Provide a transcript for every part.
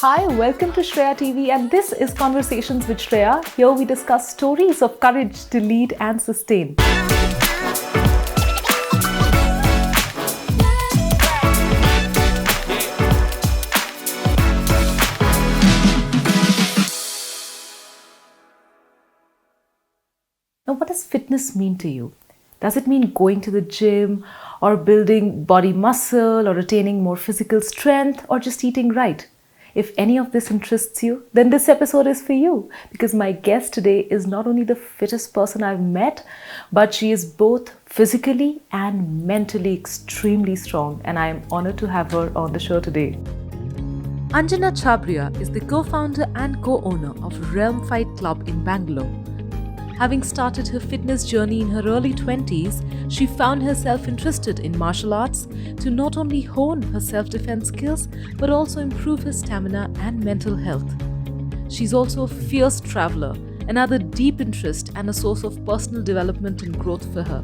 Hi, welcome to Shreya TV, and this is Conversations with Shreya. Here we discuss stories of courage to lead and sustain. Now, what does fitness mean to you? Does it mean going to the gym or building body muscle or attaining more physical strength or just eating right? If any of this interests you, then this episode is for you because my guest today is not only the fittest person I've met, but she is both physically and mentally extremely strong, and I am honored to have her on the show today. Anjana Chabria is the co-founder and co-owner of Realm Fight Club in Bangalore. Having started her fitness journey in her early 20s, she found herself interested in martial arts to not only hone her self-defense skills but also improve her stamina and mental health. She's also a fierce traveler, another deep interest and a source of personal development and growth for her.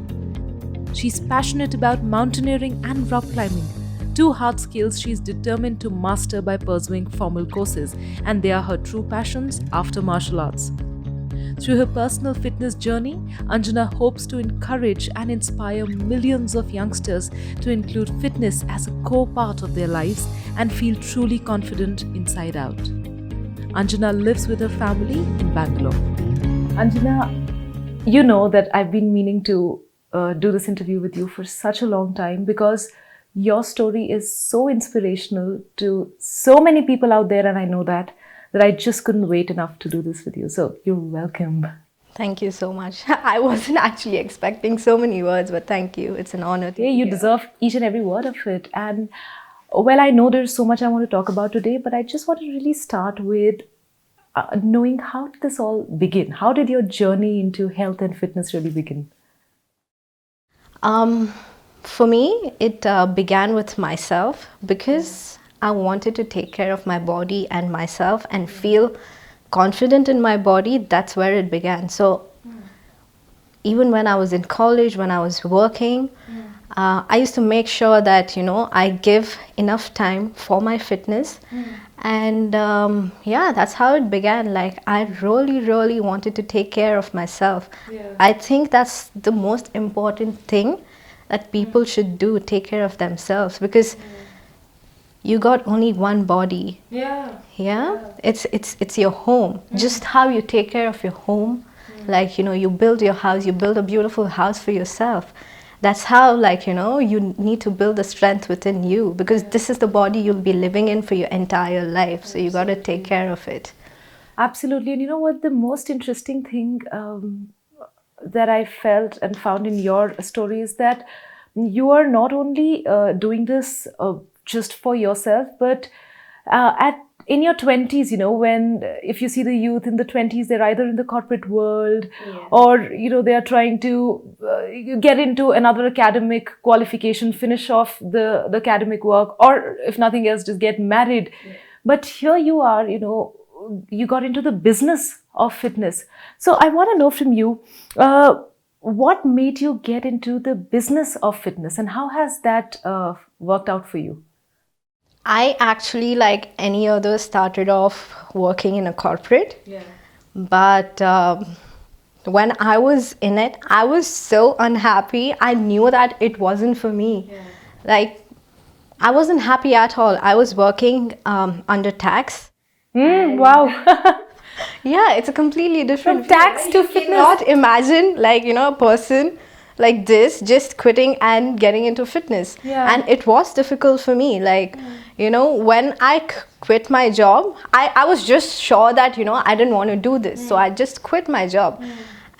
She's passionate about mountaineering and rock climbing, two hard skills she's determined to master by pursuing formal courses, and they are her true passions after martial arts. Through her personal fitness journey, Anjana hopes to encourage and inspire millions of youngsters to include fitness as a core part of their lives and feel truly confident inside out. Anjana lives with her family in Bangalore. Anjana, you know that I've been meaning to do this interview with you for such a long time because your story is so inspirational to so many people out there, and I know that I just couldn't wait enough to do this with you. So you're welcome. Thank you so much. I wasn't actually expecting so many words, but thank you. It's an honor to be you here. Deserve each and every word of it. And well, I know there's so much I want to talk about today, but I just want to really start with knowing, how did this all begin? How did your journey into health and fitness really begin? For me, it began with myself because I wanted to take care of my body and myself and feel confident in my body. That's where it began. So even when I was in college, when I was working, I used to make sure that, I give enough time for my fitness. And that's how it began. Like, I really, really wanted to take care of myself. I think that's the most important thing that people should do, take care of themselves, because you got only one body. It's your home. Just how you take care of your home, like, you build your house, you build a beautiful house for yourself. That's how, you need to build the strength within you, because this is the body you'll be living in for your entire life. So you got to take care of it. Absolutely. And you know what, the most interesting thing that I felt and found in your story is that you are not only doing this just for yourself, but in your 20s, when if you see the youth in the 20s, they're either in the corporate world or, they are trying to get into another academic qualification, finish off the academic work, or if nothing else, just get married. But here you are, you got into the business of fitness. So I want to know from you, what made you get into the business of fitness, and how has that worked out for you? I actually, like any other, started off working in a corporate. But when I was in it, I was so unhappy. I knew that it wasn't for me. Like, I wasn't happy at all. I was working under tax. Wow. Yeah, it's a completely different From tax to fitness. Not imagine, a person like this just quitting and getting into fitness. And it was difficult for me. When I quit my job, I was just sure that, I didn't want to do this. So I just quit my job.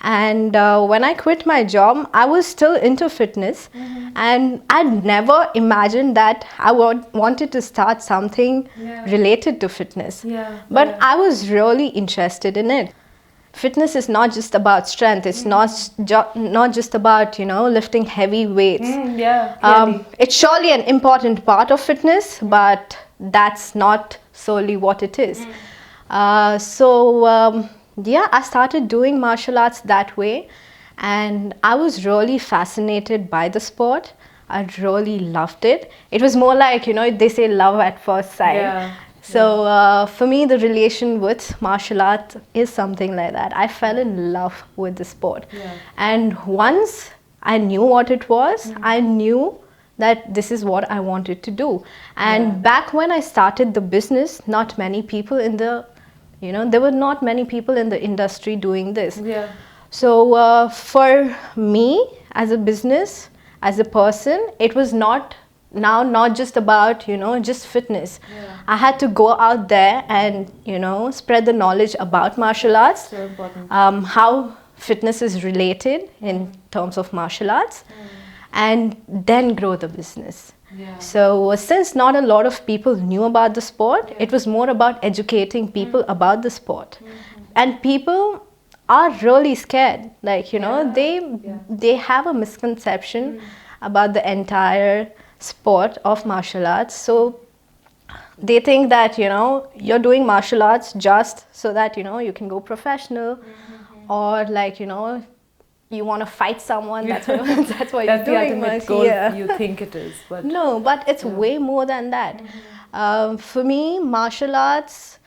And when I quit my job, I was still into fitness. And I never imagined that I wanted to start something related to fitness. But I was really interested in it. Fitness is not just about strength. It's not just about, lifting heavy weights. It's surely an important part of fitness, but that's not solely what it is. I started doing martial arts that way, and I was really fascinated by the sport. I really loved it. It was more like, they say love at first sight. So for me, the relation with martial art is something like that. I fell in love with the sport. And once I knew what it was, I knew that this is what I wanted to do. And back when I started the business, not many people in the, there were not many people in the industry doing this. So for me as a business, as a person, it was not just about just fitness. I had to go out there and spread the knowledge about martial arts, So important. how fitness is related in terms of martial arts, and then grow the business. So since not a lot of people knew about the sport, it was more about educating people about the sport. And people are really scared, like they have a misconception about the entire sport of martial arts. So they think that you're doing martial arts just so that you can go professional, or like you want to fight someone. That's what that's what That's you're the doing. ultimate goal you think it is, but No, but it's way more than that. For me, martial arts,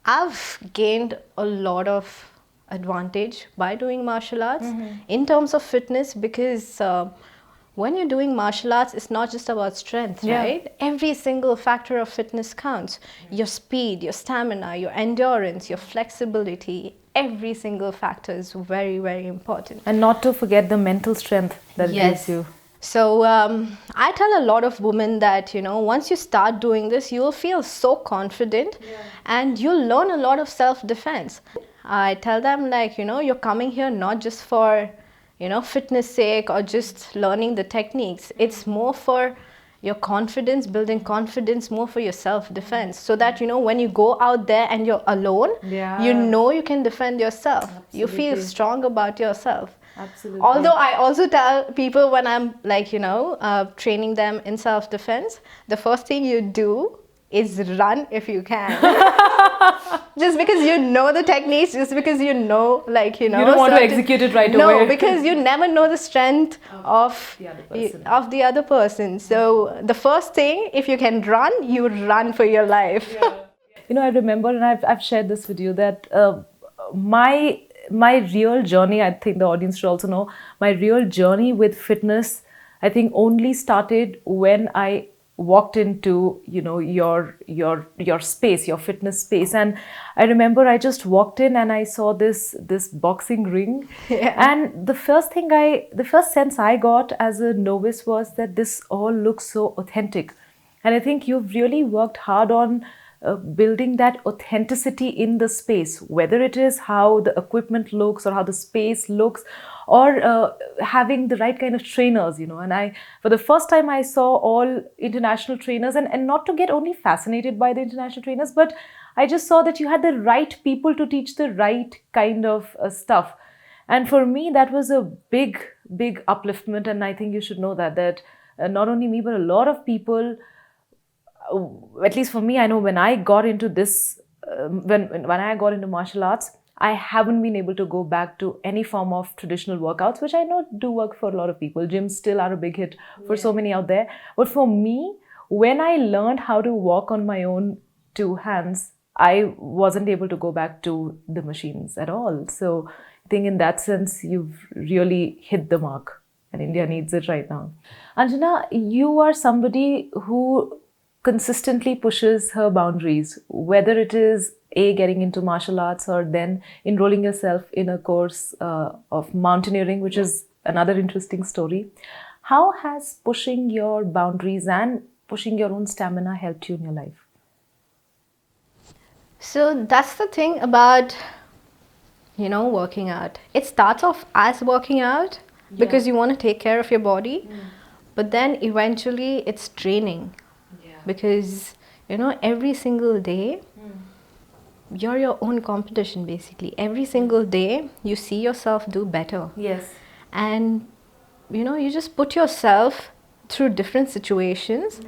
I've gained a lot of advantage by doing martial arts in terms of fitness, because when you're doing martial arts, it's not just about strength, right? Every single factor of fitness counts. Your speed, your stamina, your endurance, your flexibility, every single factor is very, very important. and not to forget the mental strength that it gives you. So I tell a lot of women that once you start doing this, you'll feel so confident, and you'll learn a lot of self-defense. I tell them, like, you're coming here not just for fitness sake or just learning the techniques. It's more for your confidence, building confidence, more for your self-defense, so that when you go out there and you're alone, you can defend yourself. You feel strong about yourself. Absolutely. Although I also tell people, when I'm like training them in self-defense, the first thing you do is run if you can. Just because you know the techniques, just because you don't want to execute it right away. No, because you never know the strength of the other person. So the first thing, if you can run, you run for your life. I remember, and I've shared this with you, that my real journey, I think the audience should also know, my real journey with fitness, I think only started when I walked into your space, your fitness space. And I remember I just walked in and I saw this boxing ring, and the first sense I got as a novice was that this all looks so authentic. And I think you've really worked hard on building that authenticity in the space, whether it is how the equipment looks or how the space looks, or having the right kind of trainers, and I, for the first time, I saw all international trainers, and not to get only fascinated by the international trainers, but I just saw that you had the right people to teach the right kind of stuff. And for me, that was a big upliftment. And I think you should know that not only me, but a lot of people, at least for me, I know when I got into this, when I got into martial arts, I haven't been able to go back to any form of traditional workouts, which I know do work for a lot of people. Gyms still are a big hit for so many out there. But for me, when I learned how to walk on my own two hands, I wasn't able to go back to the machines at all. So I think in that sense, you've really hit the mark, and India needs it right now. Anjana, you are somebody who consistently pushes her boundaries, whether it is getting into martial arts or then enrolling yourself in a course of mountaineering, which is another interesting story. How has pushing your boundaries and pushing your own stamina helped you in your life? So that's the thing about working out. It starts off as working out because you want to take care of your body, but then eventually it's training, because every single day you're your own competition. Basically every single day you see yourself do better, and you just put yourself through different situations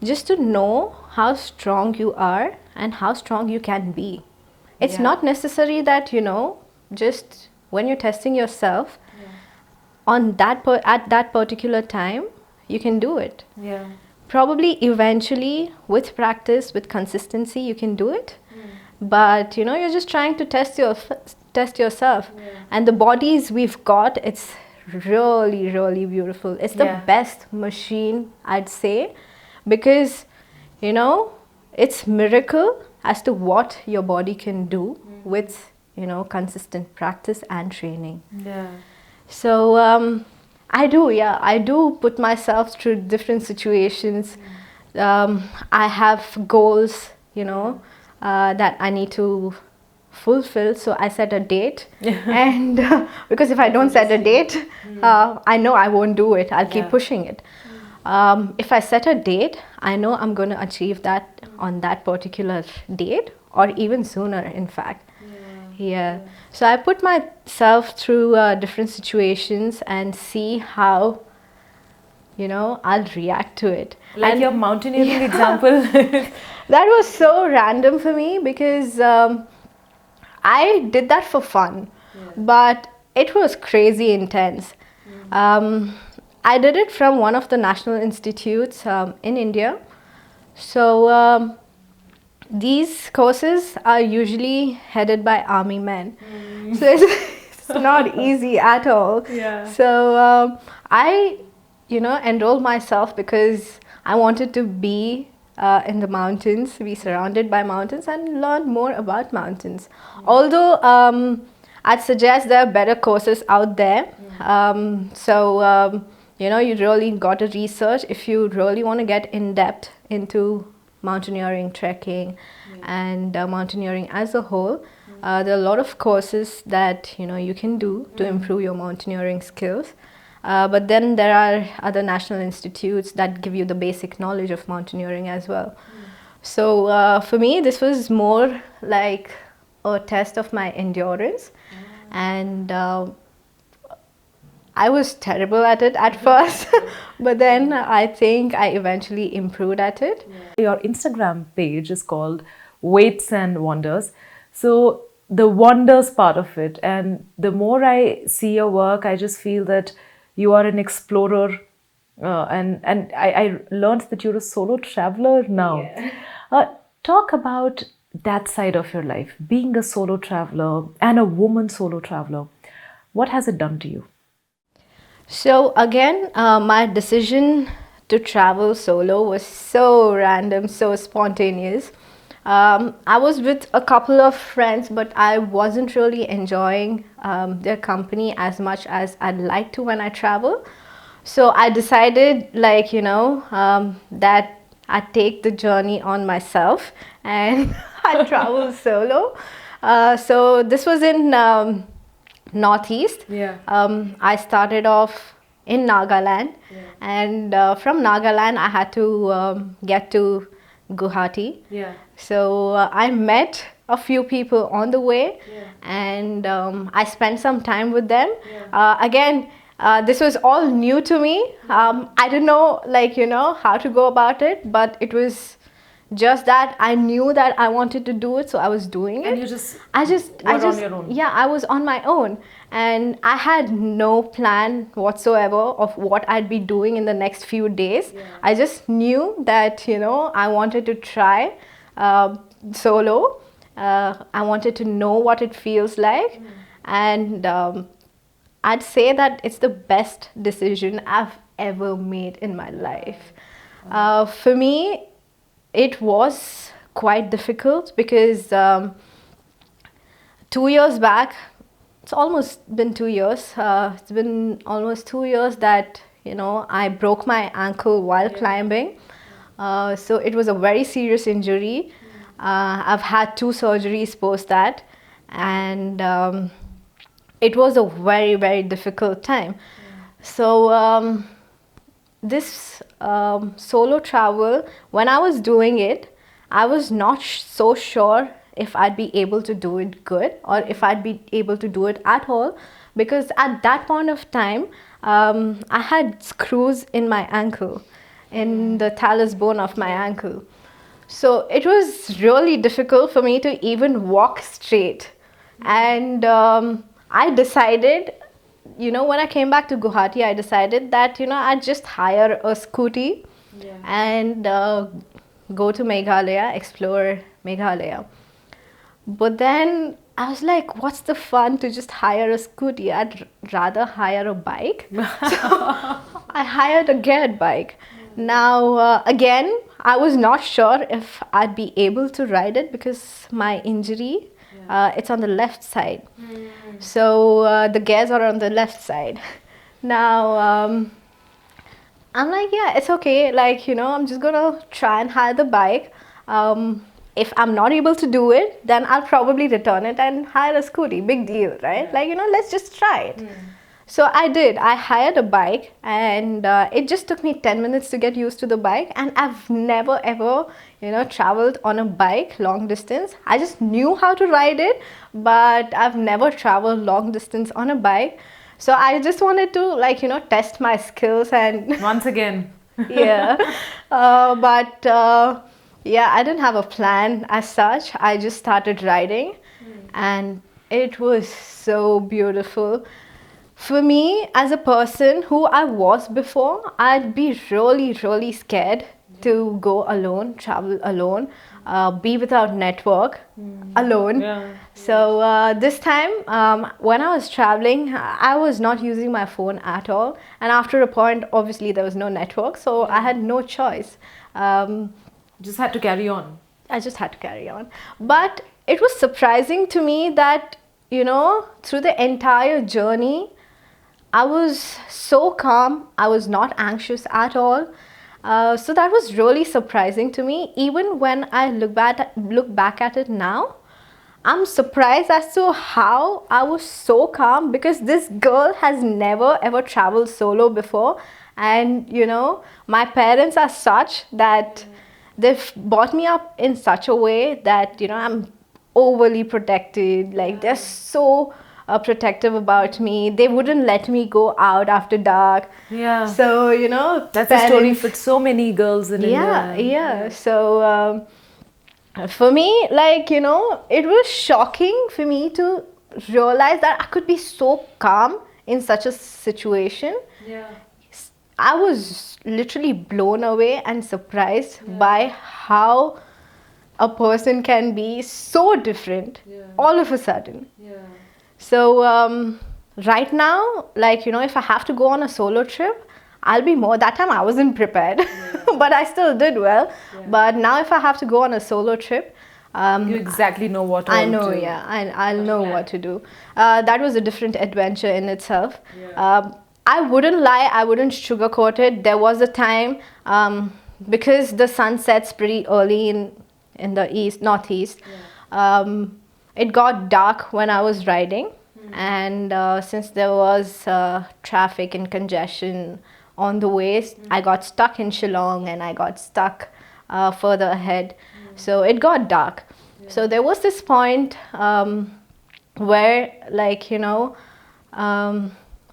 just to know how strong you are and how strong you can be. It's not necessary that just when you're testing yourself on at that particular time you can do it. probably eventually with practice, with consistency, you can do it. But you know, you're just trying to test yourself. And the bodies we've got, it's really, really beautiful. It's the best machine, I'd say, because you know, it's miracle as to what your body can do with, you know, consistent practice and training. So I do put myself through different situations. I have goals, you know, that I need to fulfill. So I set a date, and because if I don't set a date, I know I won't do it. I'll keep pushing it. If I set a date, I know I'm going to achieve that on that particular date, or even sooner, in fact. So I put myself through different situations and see how, you know, I'll react to it. Like and your mountaineering example. That was so random for me because I did that for fun, but it was crazy intense. I did it from one of the national institutes in India. So these courses are usually headed by army men. So it's not easy at all. So I, you know, enrolled myself because I wanted to be in the mountains, be surrounded by mountains and learn more about mountains. Although I'd suggest there are better courses out there. You know, you really got to research if you really want to get in depth into mountaineering, trekking, and mountaineering as a whole. There are a lot of courses that, you know, you can do to improve your mountaineering skills. But then there are other national institutes that give you the basic knowledge of mountaineering as well. So for me, this was more like a test of my endurance. And I was terrible at it at first, but then I think I eventually improved at it. Your Instagram page is called Weights and Wonders. So the wonders part of it, and the more I see your work, I just feel that you are an explorer, and I learned that you're a solo traveler now. Talk about that side of your life, being a solo traveler and a woman solo traveler. What has it done to you? So again, my decision to travel solo was so random, so spontaneous. I was with a couple of friends, but I wasn't really enjoying their company as much as I'd like to when I travel. So I decided, like, you know, that I'd take the journey on myself and I travel solo. So this was in Northeast. I started off in Nagaland, and from Nagaland I had to get to Guwahati. So I met a few people on the way, and I spent some time with them. Again, this was all new to me. I didn't know, like, you know, how to go about it, but it was just that I knew that I wanted to do it, so I was doing it. And you I just on your own. Yeah, I was on my own, and I had no plan whatsoever of what I'd be doing in the next few days. I just knew that, you know, I wanted to try solo. I wanted to know what it feels like, and I'd say that it's the best decision I've ever made in my life. For me, it was quite difficult because 2 years back, it's almost been 2 years. It's been almost 2 years that, you know, I broke my ankle while climbing. So it was a very serious injury. I've had 2 surgeries post that, and it was a very, very difficult time. So this solo travel, when I was doing it, I was not so sure if I'd be able to do it good or if I'd be able to do it at all, because at that point of time I had screws in my ankle, in the talus bone of my ankle. So it was really difficult for me to even walk straight. And I decided, you know, when I came back to Guwahati, I decided that, you know, I'd just hire a scooty and go to Meghalaya, explore Meghalaya. But then I was like, what's the fun to just hire a scooty? I'd rather hire a bike. So I hired a geared bike. Now, again, I was not sure if I'd be able to ride it because my injury, it's on the left side. So the gears are on the left side. Now, I'm like, yeah, it's okay. Like, I'm just gonna try and hire the bike. If I'm not able to do it, then I'll probably return it and hire a scooty. Big deal, right? Like, let's just try it. So I did. I hired a bike, and it just took me 10 minutes to get used to the bike. And I've never ever, traveled on a bike long distance. I just knew how to ride it, but I've never traveled long distance on a bike. So I just wanted to, test my skills and Once again. yeah. But yeah, I didn't have a plan as such. I just started riding, and it was so beautiful. For me, as a person who I was before, I'd be really, really scared to go alone, travel alone, be without network, alone. So this time, when I was traveling, I was not using my phone at all. And after a point, obviously, there was no network, so I had no choice. Just had to carry on. I just had to carry on. But it was surprising to me that, through the entire journey, I was so calm. I was not anxious at all. So that was really surprising to me. Even when I look back at it now, I'm surprised as to how I was so calm, because this girl has never ever traveled solo before. And, my parents are such that they've brought me up in such a way that, I'm overly protected. Like, they're so protective about me. They wouldn't let me go out after dark. Yeah. So, That's a story for so many girls in India. Yeah. So, for me, it was shocking for me to realize that I could be so calm in such a situation. Yeah. I was literally blown away and surprised by how a person can be so different all of a sudden. So right now, if I have to go on a solo trip, I'll be more. That time I wasn't prepared, but I still did well. But now if I have to go on a solo trip, you exactly know what I know, I'll know what to do. That was a different adventure in itself. I wouldn't lie, I wouldn't sugarcoat it. There was a time, because the sun sets pretty early in the northeast, it got dark when I was riding. And since there was traffic and congestion on the way, I got stuck in Shillong, and I got stuck further ahead. So it got dark. So there was this point where,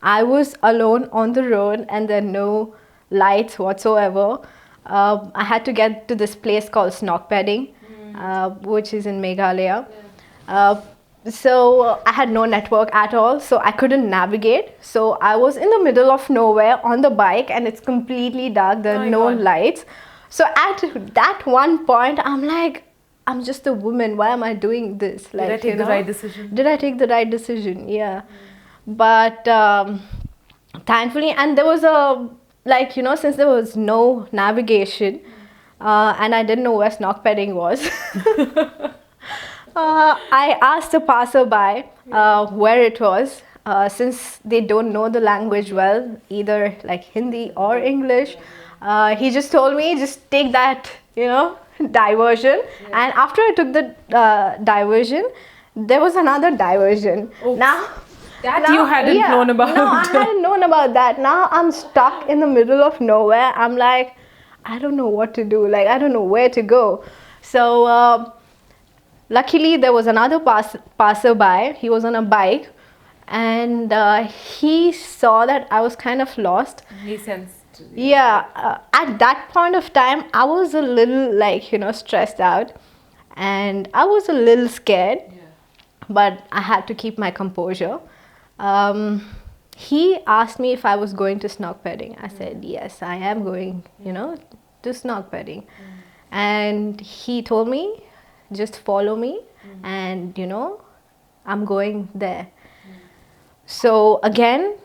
I was alone on the road, and there were no lights whatsoever. I had to get to this place called Snokpedding, which is in Meghalaya. So I had no network at all, so I couldn't navigate. So I was in the middle of nowhere on the bike, and it's completely dark. There are no lights. So at that one point, I'm like, I'm just a woman. Why am I doing this? Did I take the right decision? Did I take the right decision? Yeah. But thankfully, and there was since there was no navigation, and I didn't know where Snokpedding was, I asked a passerby where it was, since they don't know the language well, either Hindi or English. He just told me, just take that, diversion. And after I took the diversion, there was another diversion. Oops. Now you hadn't known about. No, I hadn't known about that. Now I'm stuck in the middle of nowhere. I'm like, I don't know what to do. I don't know where to go. So luckily, there was another passerby. He was on a bike, and he saw that I was kind of lost. He sensed. At that point of time, I was a little stressed out, and I was a little scared. But I had to keep my composure. He asked me if I was going to Snokpedding. I said, yes, I am going, do snog bedding. And he told me, just follow me, and I'm going there. So again,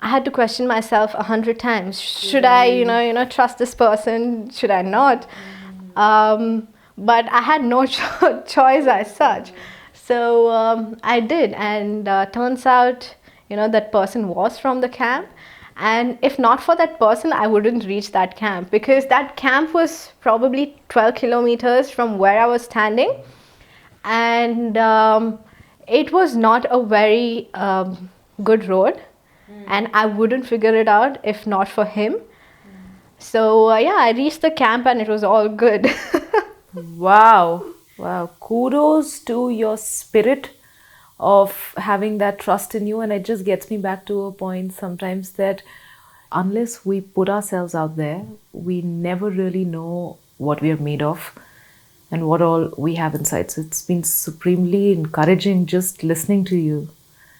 I had to question myself 100 times. Should I, trust this person? Should I not? But I had no choice as such. So I did, and turns out, that person was from the camp. And if not for that person, I wouldn't reach that camp, because that camp was probably 12 kilometers from where I was standing. And it was not a very good road, and I wouldn't figure it out if not for him. So yeah, I reached the camp and it was all good. Wow. Wow. Kudos to your spirit of having that trust in you. And it just gets me back to a point sometimes that unless we put ourselves out there, we never really know what we are made of and what all we have inside. So it's been supremely encouraging just listening to you.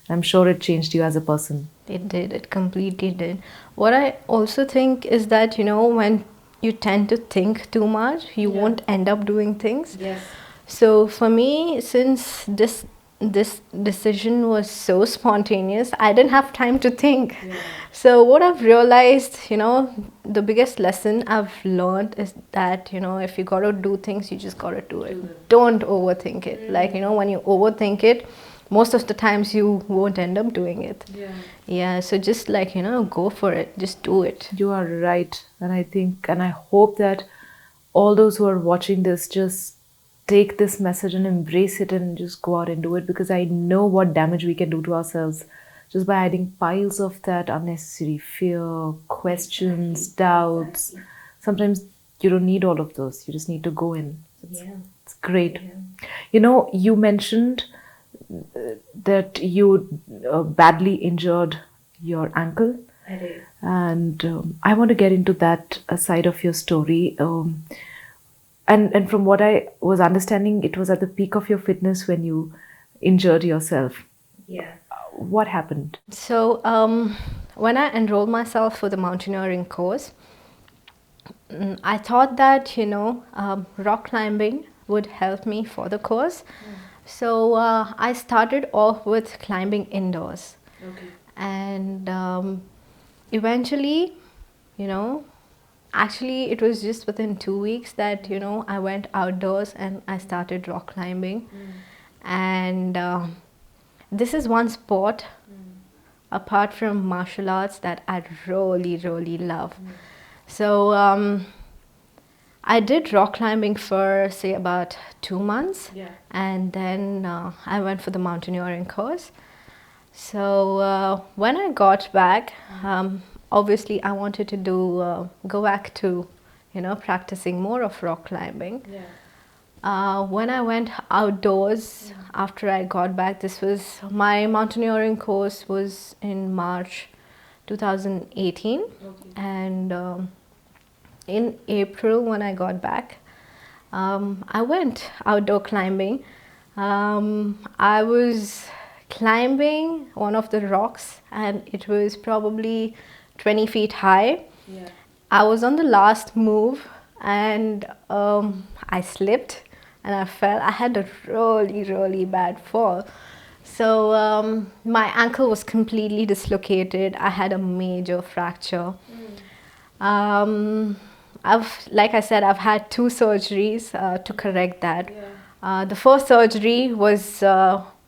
I'm sure it changed you as a person. It did, it completely did. What I also think is that, when you tend to think too much, you won't end up doing things. Yes. So for me, since this decision was so spontaneous, I didn't have time to think. So what I've realized, the biggest lesson I've learned is that, if you gotta do things, you just gotta do it. Don't overthink it. Like, when you overthink it, most of the times you won't end up doing it. Yeah, so just like, go for it. Just do it. You are right. And I think and I hope that all those who are watching this just take this message and embrace it and just go out and do it, because I know what damage we can do to ourselves just by adding piles of that unnecessary fear, questions, doubts. Sometimes you don't need all of those. You just need to go in. It's great. You mentioned that you badly injured your ankle. I did. And I want to get into that side of your story. And from what I was understanding, it was at the peak of your fitness when you injured yourself. Yeah. What happened? So when I enrolled myself for the mountaineering course, I thought that, rock climbing would help me for the course. So I started off with climbing indoors. Okay. And eventually, actually it was just within 2 weeks that, I went outdoors and I started rock climbing. And this is one sport, apart from martial arts, that I really, really love. So I did rock climbing for, say, about 2 months. And then I went for the mountaineering course. So when I got back, obviously I wanted to go back to, practicing more of rock climbing. When I went outdoors after I got back, my mountaineering course was in March 2018. And in April, when I got back, I went outdoor climbing. I was climbing one of the rocks, and it was probably 20 feet high. I was on the last move, and I slipped and I fell. I had a really, really bad fall. So my ankle was completely dislocated. I had a major fracture. Like I said, I've had 2 surgeries to correct that. The first surgery was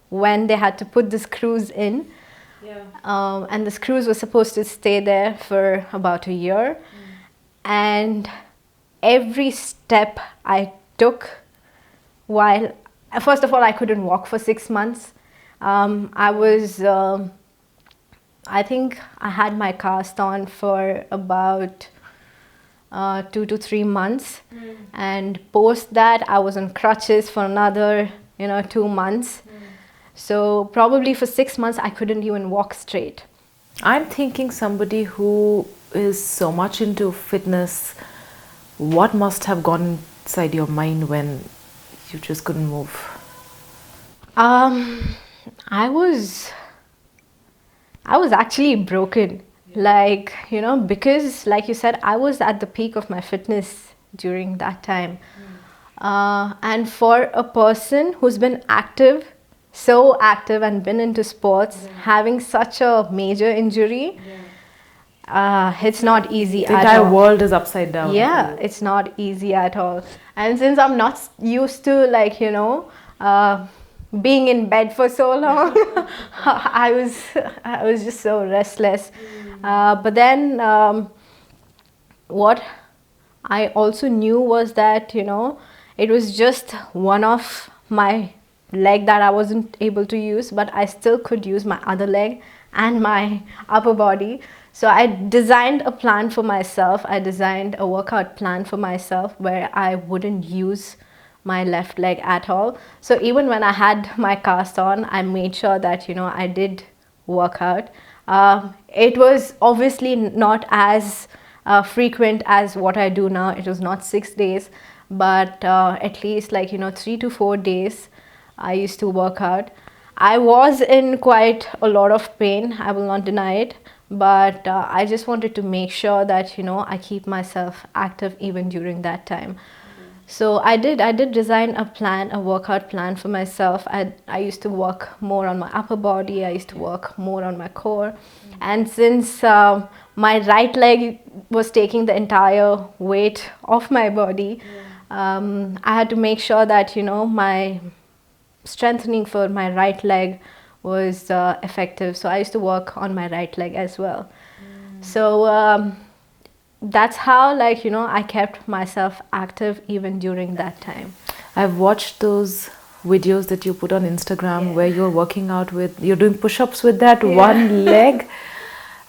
when they had to put the screws in. And the screws were supposed to stay there for about a year. And every step I took while, first of all, I couldn't walk for 6 months. I think I had my cast on for about 2 to 3 months. And post that, I was on crutches for another, 2 months. So probably for 6 months, I couldn't even walk straight. I'm thinking somebody who is so much into fitness, what must have gone inside your mind when you just couldn't move? I was actually broken. Like, because like you said, I was at the peak of my fitness during that time. And for a person who's been active, so active, and been into sports, having such a major injury, it's not easy The at entire all. world is upside down. Yeah, it's not easy at all. And since I'm not used to, like, being in bed for so long, I was just so restless. But then what I also knew was that, it was just one of my leg that I wasn't able to use, but I still could use my other leg and my upper body. So I designed a plan for myself. I designed a workout plan for myself where I wouldn't use my left leg at all. So even when I had my cast on, I made sure that, I did work out. It was obviously not as frequent as what I do now. It was not 6 days, but at least, like, 3 to 4 days I used to work out. I was in quite a lot of pain, I will not deny it, but I just wanted to make sure that, I keep myself active even during that time. So I did design a workout plan for myself. I used to work more on my upper body. I used to work more on my core. And since my right leg was taking the entire weight of my body, I had to make sure that, my strengthening for my right leg was effective. So I used to work on my right leg as well. So that's how, like, I kept myself active even during that time. I've watched those videos that you put on Instagram where you're working out with, you're doing push-ups with that one leg.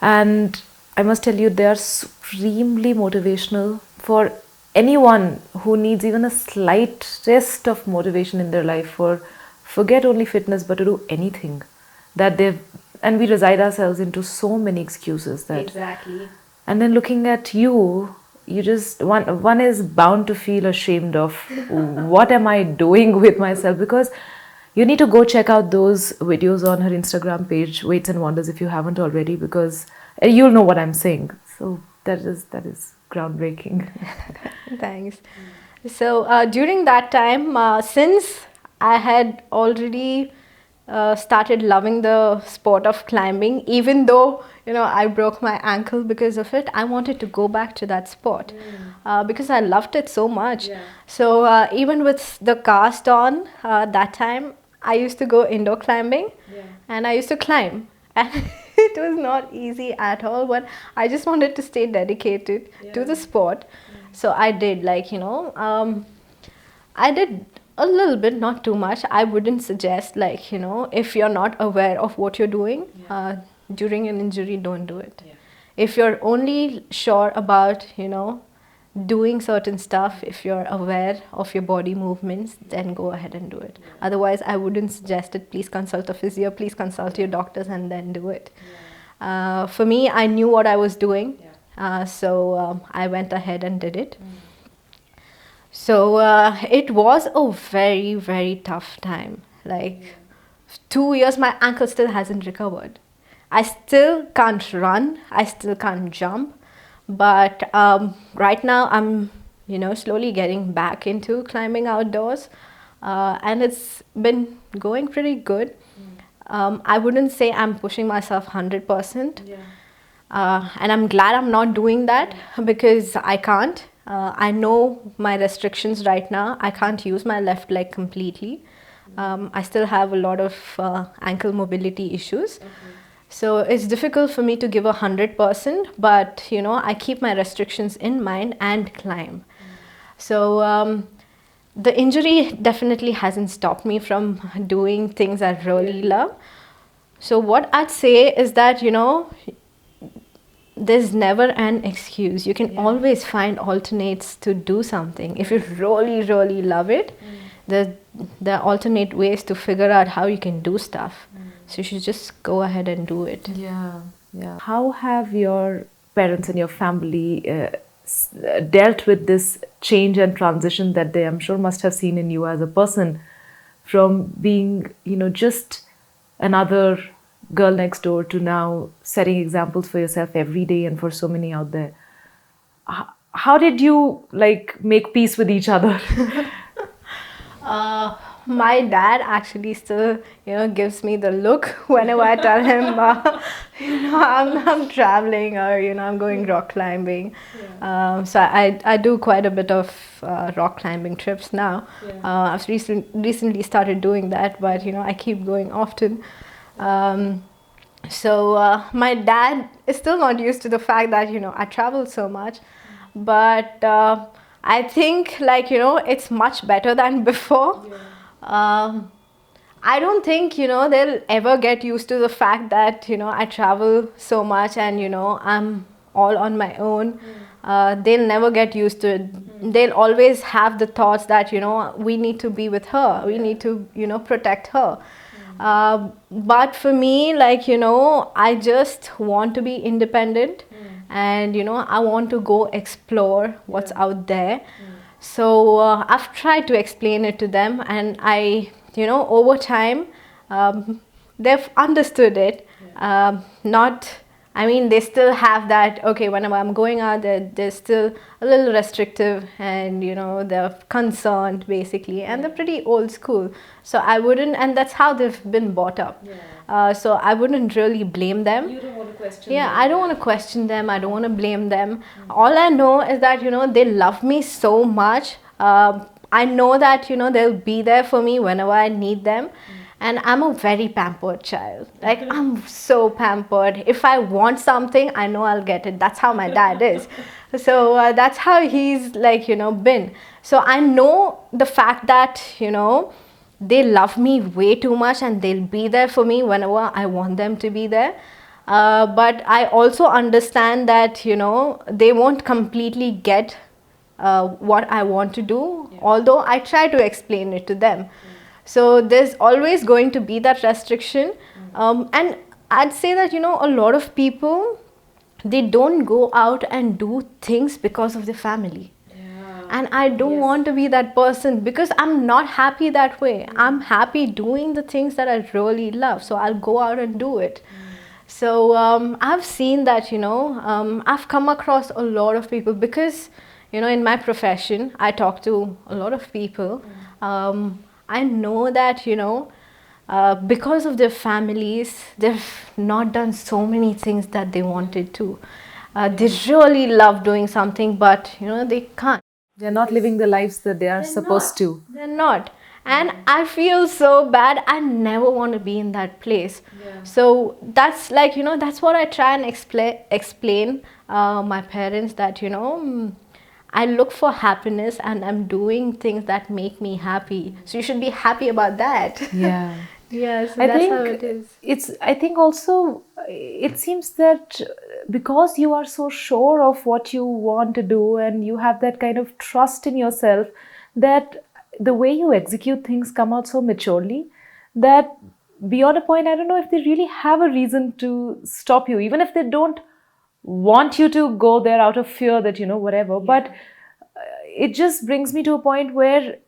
And I must tell you, they are supremely motivational for anyone who needs even a slightest of motivation in their life for forget only fitness, but to do anything that they've, and we reside ourselves into so many excuses that. Exactly. And then looking at you, you just one is bound to feel ashamed of what am I doing with myself, because you need to go check out those videos on her Instagram page, Weights and Wonders, if you haven't already, because you'll know what I'm saying. So that is groundbreaking. Thanks. So during that time, since I had already started loving the sport of climbing, even though, I broke my ankle because of it, I wanted to go back to that sport because I loved it so much. So even with the cast on that time, I used to go indoor climbing and I used to climb. And it was not easy at all, but I just wanted to stay dedicated to the sport. So I did, like, I did a little bit, not too much. I wouldn't suggest, like, if you're not aware of what you're doing during an injury, don't do it. If you're only sure about, doing certain stuff, if you're aware of your body movements, then go ahead and do it. Otherwise, I wouldn't suggest it. Please consult a physio, please consult your doctors, and then do it. For me, I knew what I was doing, so I went ahead and did it. So it was a very, very tough time. Like 2 years, my ankle still hasn't recovered. I still can't run. I still can't jump. But right now, I'm, slowly getting back into climbing outdoors. And it's been going pretty good. I wouldn't say I'm pushing myself 100%. And I'm glad I'm not doing that because I can't. I know my restrictions right now. I can't use my left leg completely. I still have a lot of ankle mobility issues. So it's difficult for me to give 100%, but I keep my restrictions in mind and climb. So the injury definitely hasn't stopped me from doing things I really love. So what I'd say is that, there's never an excuse. You can always find alternates to do something. If you really, really love it, there are alternate ways to figure out how you can do stuff. So you should just go ahead and do it. Yeah. How have your parents and your family dealt with this change and transition that they, I'm sure, must have seen in you as a person, from being, just another girl next door to now setting examples for yourself every day and for so many out there. How did you like make peace with each other? My dad actually still, gives me the look whenever I tell him, I'm traveling, or I'm going rock climbing. So I do quite a bit of rock climbing trips now. I've recently started doing that, but I keep going often. So my dad is still not used to the fact that I travel so much, but I think it's much better than before. um, I don't think they'll ever get used to the fact that I travel so much and I'm all on my own. They'll never get used to it. They'll always have the thoughts that we need to be with her, we need to protect her. But for me, I just want to be independent, and I want to go explore what's out there. So I've tried to explain it to them, and over time, they've understood it. Not, I mean, they still have that, okay, whenever I'm going out, they're still a little restrictive, and they're concerned basically, and they're pretty old school. So I wouldn't, and that's how they've been brought up. So I wouldn't really blame them. You don't want to question Yeah, them. I don't want to question them. I don't want to blame them. All I know is that they love me so much. I know that they'll be there for me whenever I need them. And I'm a very pampered child. Like, I'm so pampered. If I want something, I know I'll get it. That's how my dad is. So that's how he's been. So I know the fact that they love me way too much, and they'll be there for me whenever I want them to be there. But I also understand that they won't completely get what I want to do, although I try to explain it to them. So there's always going to be that restriction. And I'd say that a lot of people, they don't go out and do things because of their family. And I don't want to be that person, because I'm not happy that way. I'm happy doing the things that I really love, so I'll go out and do it. So I've seen that I've come across a lot of people, because in my profession I talk to a lot of people. I know that because of their families, they've not done so many things that they wanted to. They really love doing something, but they can't. They're not living the lives that they are supposed to. They're not. And I feel so bad. I never want to be in that place. So that's that's what I try and explain my parents, that I look for happiness, and I'm doing things that make me happy. So you should be happy about that. Yeah. Yes, I that's think how it is. I think also it seems that because you are so sure of what you want to do, and you have that kind of trust in yourself, that the way you execute things come out so maturely, that beyond a point, I don't know if they really have a reason to stop you, even if they don't want you to go there out of fear that whatever. But it just brings me to a point where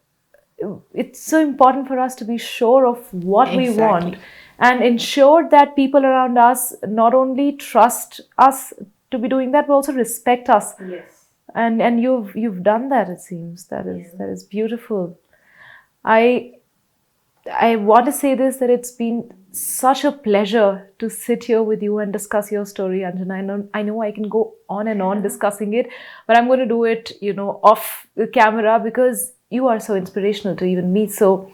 it's so important for us to be sure of what we want, and ensure that people around us not only trust us to be doing that, but also respect us. And you've done that, it seems. That is beautiful. I want to say this, that it's been such a pleasure to sit here with you and discuss your story, Anjana. I know I can go on and on discussing it, but I'm going to do it, off the camera, because you are so inspirational to even me. So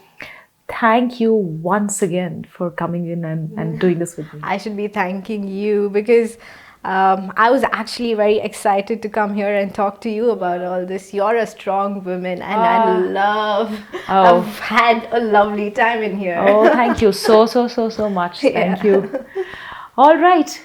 thank you once again for coming in and doing this with me. I should be thanking you, because I was actually very excited to come here and talk to you about all this. You're a strong woman, and I've had a lovely time in here. Oh, thank you so much. Thank you. All right.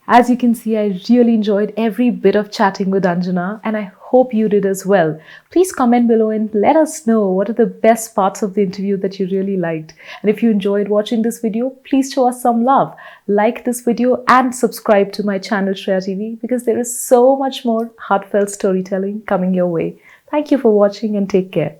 As you can see, I really enjoyed every bit of chatting with Anjana, and I hope you did as well. Please comment below and let us know what are the best parts of the interview that you really liked. And if you enjoyed watching this video, please show us some love. Like this video and subscribe to my channel Shreya TV, because there is so much more heartfelt storytelling coming your way. Thank you for watching, and take care.